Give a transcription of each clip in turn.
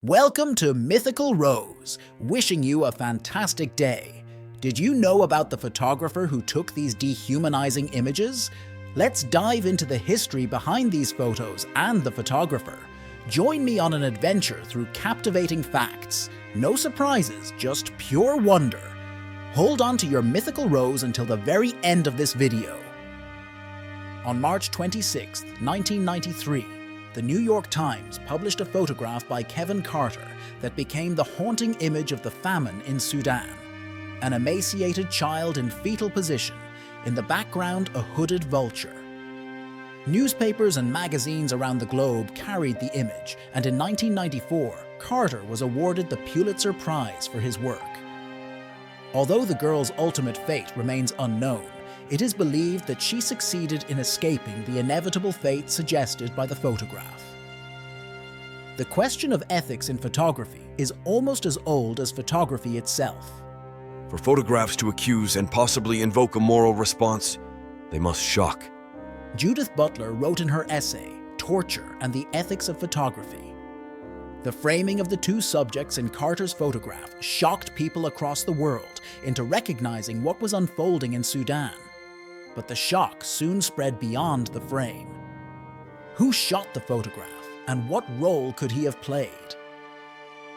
Welcome to Mythical Rose, wishing you a fantastic day. Did you know about the photographer who took these dehumanizing images? Let's dive into the history behind these photos and the photographer. Join me on an adventure through captivating facts. No surprises, just pure wonder. Hold on to your Mythical Rose until the very end of this video. On March 26, 1993, the New York Times published a photograph by Kevin Carter that became the haunting image of the famine in Sudan. An emaciated child in fetal position, in the background a hooded vulture. Newspapers and magazines around the globe carried the image, and in 1994, Carter was awarded the Pulitzer Prize for his work. Although the girl's ultimate fate remains unknown, it is believed that she succeeded in escaping the inevitable fate suggested by the photograph. The question of ethics in photography is almost as old as photography itself. For photographs to accuse and possibly invoke a moral response, they must shock. Judith Butler wrote in her essay, Torture and the Ethics of Photography. The framing of the two subjects in Carter's photograph shocked people across the world into recognizing what was unfolding in Sudan. But the shock soon spread beyond the frame. Who shot the photograph, and what role could he have played?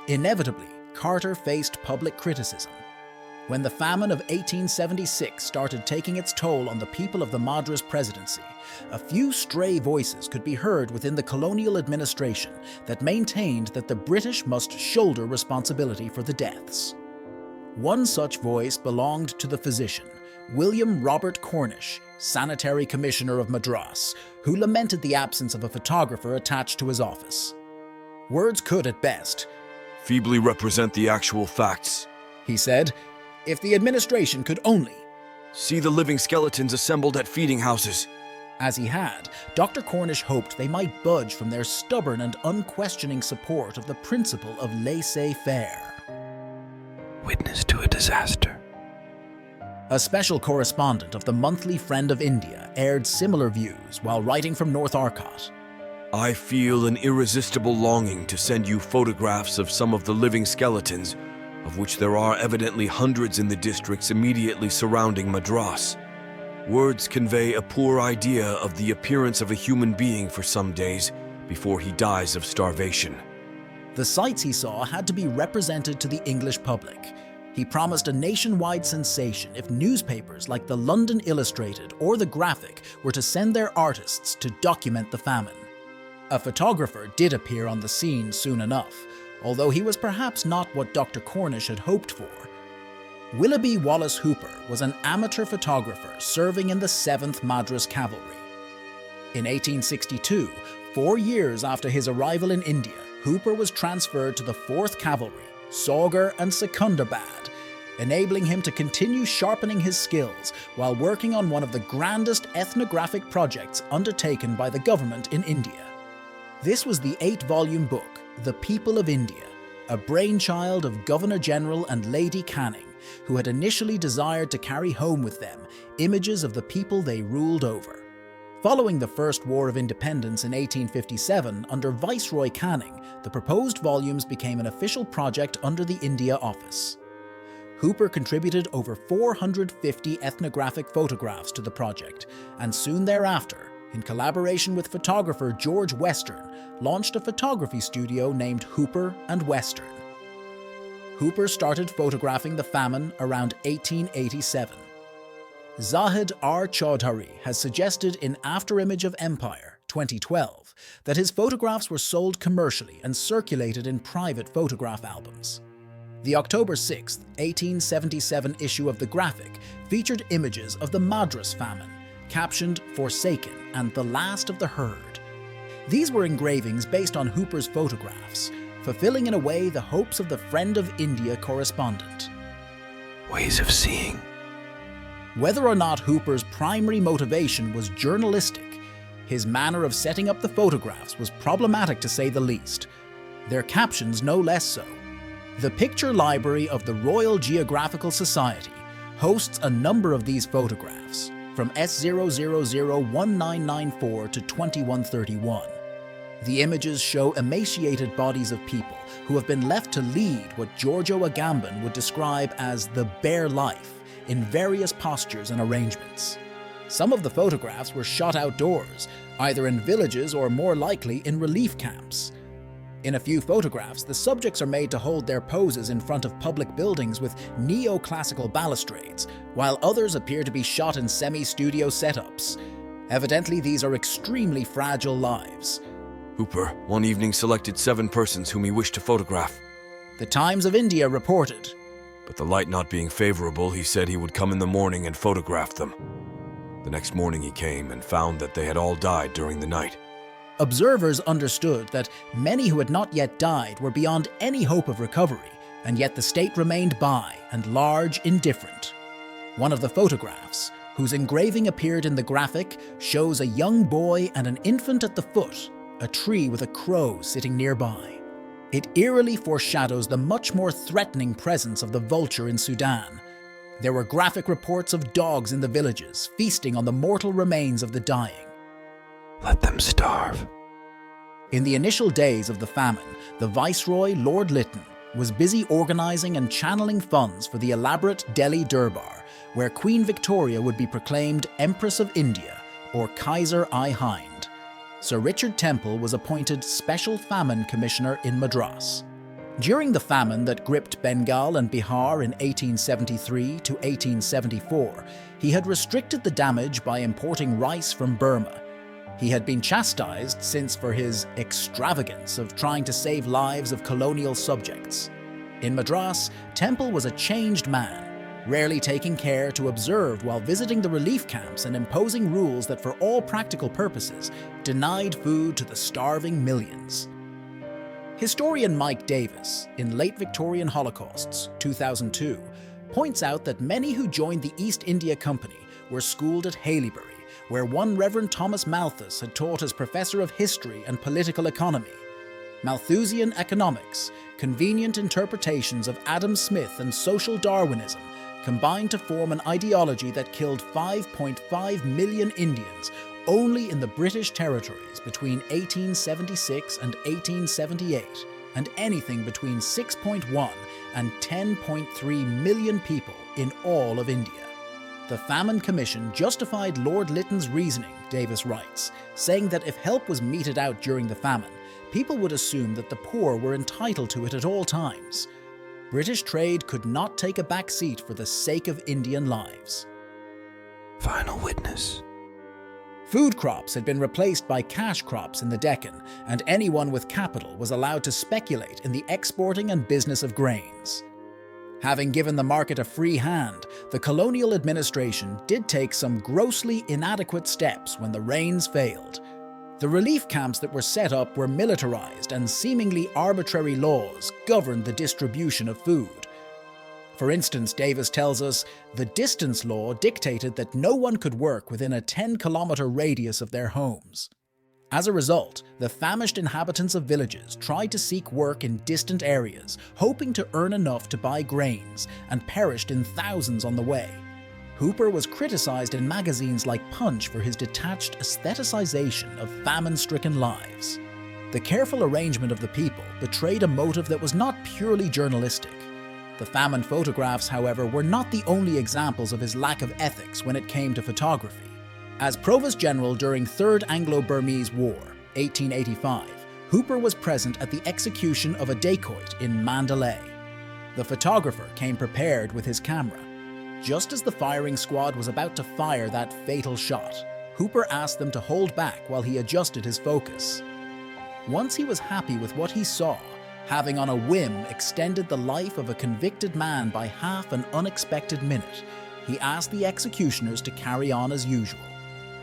Inevitably, Carter faced public criticism. When the famine of 1876 started taking its toll on the people of the Madras presidency, a few stray voices could be heard within the colonial administration that maintained that the British must shoulder responsibility for the deaths. One such voice belonged to the physician, William Robert Cornish, Sanitary Commissioner of Madras, who lamented the absence of a photographer attached to his office. Words could, at best, feebly represent the actual facts, he said. If the administration could only see the living skeletons assembled at feeding houses. As he had, Dr. Cornish hoped they might budge from their stubborn and unquestioning support of the principle of laissez-faire. Witness to a disaster. A special correspondent of the monthly Friend of India aired similar views while writing from North Arcot. I feel an irresistible longing to send you photographs of some of the living skeletons, of which there are evidently hundreds in the districts immediately surrounding Madras. Words convey a poor idea of the appearance of a human being for some days before he dies of starvation. The sights he saw had to be represented to the English public. He promised a nationwide sensation if newspapers like the London Illustrated or the Graphic were to send their artists to document the famine. A photographer did appear on the scene soon enough, although he was perhaps not what Dr. Cornish had hoped for. Willoughby Wallace Hooper was an amateur photographer serving in the 7th Madras Cavalry. In 1862, 4 years after his arrival in India, Hooper was transferred to the 4th Cavalry, Saugur and Secunderabad, enabling him to continue sharpening his skills while working on one of the grandest ethnographic projects undertaken by the government in India. This was the 8-volume book, The People of India, a brainchild of Governor-General and Lady Canning, who had initially desired to carry home with them images of the people they ruled over. Following the First War of Independence in 1857 under Viceroy Canning, the proposed volumes became an official project under the India Office. Hooper contributed over 450 ethnographic photographs to the project, and soon thereafter, in collaboration with photographer George Western, launched a photography studio named Hooper and Western. Hooper started photographing the famine around 1887. Zahid R. Chaudhary has suggested in Afterimage of Empire, 2012, that his photographs were sold commercially and circulated in private photograph albums. The October 6, 1877 issue of the Graphic featured images of the Madras famine, captioned Forsaken and the Last of the Herd. These were engravings based on Hooper's photographs, fulfilling in a way the hopes of the Friend of India correspondent. Ways of seeing. Whether or not Hooper's primary motivation was journalistic, his manner of setting up the photographs was problematic to say the least. Their captions no less so. The picture library of the Royal Geographical Society hosts a number of these photographs, from S0001994 to 2131. The images show emaciated bodies of people who have been left to lead what Giorgio Agamben would describe as the bare life in various postures and arrangements. Some of the photographs were shot outdoors, either in villages or more likely in relief camps. In a few photographs, the subjects are made to hold their poses in front of public buildings with neoclassical balustrades, while others appear to be shot in semi-studio setups. Evidently, these are extremely fragile lives. Hooper one evening selected 7 persons whom he wished to photograph. The Times of India reported, But the light not being favorable, he said he would come in the morning and photograph them. The next morning he came and found that they had all died during the night. Observers understood that many who had not yet died were beyond any hope of recovery, and yet the state remained by and large indifferent. One of the photographs, whose engraving appeared in the graphic, shows a young boy and an infant at the foot, a tree with a crow sitting nearby. It eerily foreshadows the much more threatening presence of the vulture in Sudan. There were graphic reports of dogs in the villages, feasting on the mortal remains of the dying. Let them starve. In the initial days of the famine, the Viceroy, Lord Lytton, was busy organizing and channeling funds for the elaborate Delhi Durbar, where Queen Victoria would be proclaimed Empress of India, or Kaiser-i-Hind. Sir Richard Temple was appointed Special Famine Commissioner in Madras. During the famine that gripped Bengal and Bihar in 1873 to 1874, he had restricted the damage by importing rice from Burma. He had been chastised since for his extravagance of trying to save lives of colonial subjects. In Madras, Temple was a changed man, rarely taking care to observe while visiting the relief camps and imposing rules that for all practical purposes denied food to the starving millions. Historian Mike Davis, in Late Victorian Holocausts, 2002, points out that many who joined the East India Company were schooled at Haileybury, where one Reverend Thomas Malthus had taught as professor of history and political economy. Malthusian economics, convenient interpretations of Adam Smith and social Darwinism, combined to form an ideology that killed 5.5 million Indians only in the British territories between 1876 and 1878, and anything between 6.1 and 10.3 million people in all of India. The Famine Commission justified Lord Lytton's reasoning, Davis writes, saying that if help was meted out during the famine, people would assume that the poor were entitled to it at all times. British trade could not take a back seat for the sake of Indian lives. Final witness. Food crops had been replaced by cash crops in the Deccan, and anyone with capital was allowed to speculate in the exporting and business of grains. Having given the market a free hand, the colonial administration did take some grossly inadequate steps when the rains failed. The relief camps that were set up were militarized, and seemingly arbitrary laws governed the distribution of food. For instance, Davis tells us, the distance law dictated that no one could work within a 10-kilometer radius of their homes. As a result, the famished inhabitants of villages tried to seek work in distant areas, hoping to earn enough to buy grains, and perished in thousands on the way. Hooper was criticized in magazines like Punch for his detached aestheticization of famine-stricken lives. The careful arrangement of the people betrayed a motive that was not purely journalistic. The famine photographs, however, were not the only examples of his lack of ethics when it came to photography. As Provost General during Third Anglo-Burmese War, 1885, Hooper was present at the execution of a dacoit in Mandalay. The photographer came prepared with his camera. Just as the firing squad was about to fire that fatal shot, Hooper asked them to hold back while he adjusted his focus. Once he was happy with what he saw, having on a whim extended the life of a convicted man by half an unexpected minute, he asked the executioners to carry on as usual.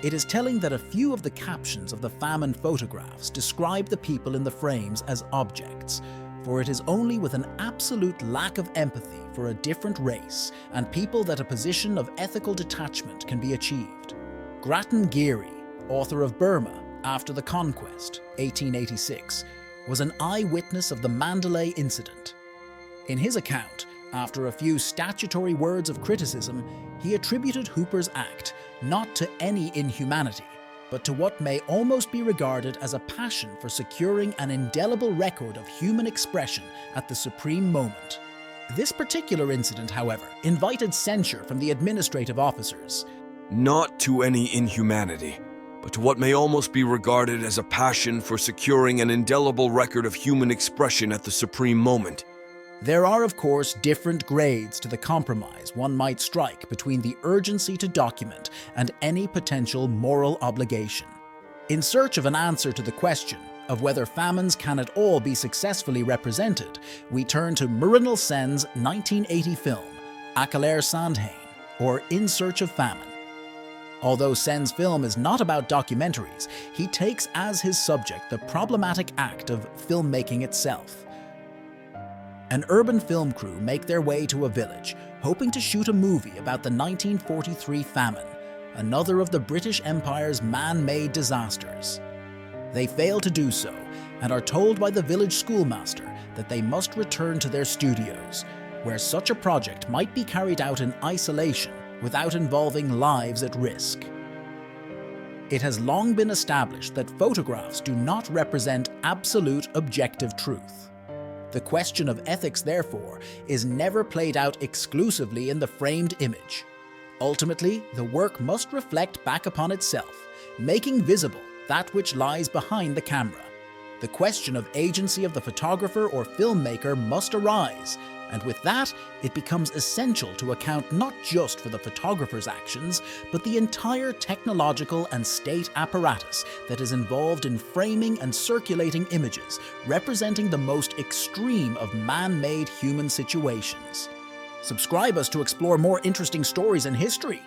It is telling that a few of the captions of the famine photographs describe the people in the frames as objects, for it is only with an absolute lack of empathy for a different race and people that a position of ethical detachment can be achieved. Grattan Geary, author of Burma After the Conquest, 1886, was an eyewitness of the Mandalay incident. In his account, after a few statutory words of criticism, he attributed Hooper's act not to any inhumanity, but to what may almost be regarded as a passion for securing an indelible record of human expression at the supreme moment. This particular incident, however, invited censure from the administrative officers. Not to any inhumanity, but to what may almost be regarded as a passion for securing an indelible record of human expression at the supreme moment. There are, of course, different grades to the compromise one might strike between the urgency to document and any potential moral obligation. In search of an answer to the question of whether famines can at all be successfully represented, we turn to Muriel Sen's 1980 film, Acalair Sandhain, or In Search of Famine. Although Sen's film is not about documentaries, he takes as his subject the problematic act of filmmaking itself. An urban film crew make their way to a village, hoping to shoot a movie about the 1943 famine, another of the British Empire's man-made disasters. They fail to do so, and are told by the village schoolmaster that they must return to their studios, where such a project might be carried out in isolation without involving lives at risk. It has long been established that photographs do not represent absolute objective truth. The question of ethics, therefore, is never played out exclusively in the framed image. Ultimately, the work must reflect back upon itself, making visible that which lies behind the camera. The question of agency of the photographer or filmmaker must arise, and with that, it becomes essential to account not just for the photographer's actions, but the entire technological and state apparatus that is involved in framing and circulating images representing the most extreme of man-made human situations. Subscribe us to explore more interesting stories in history.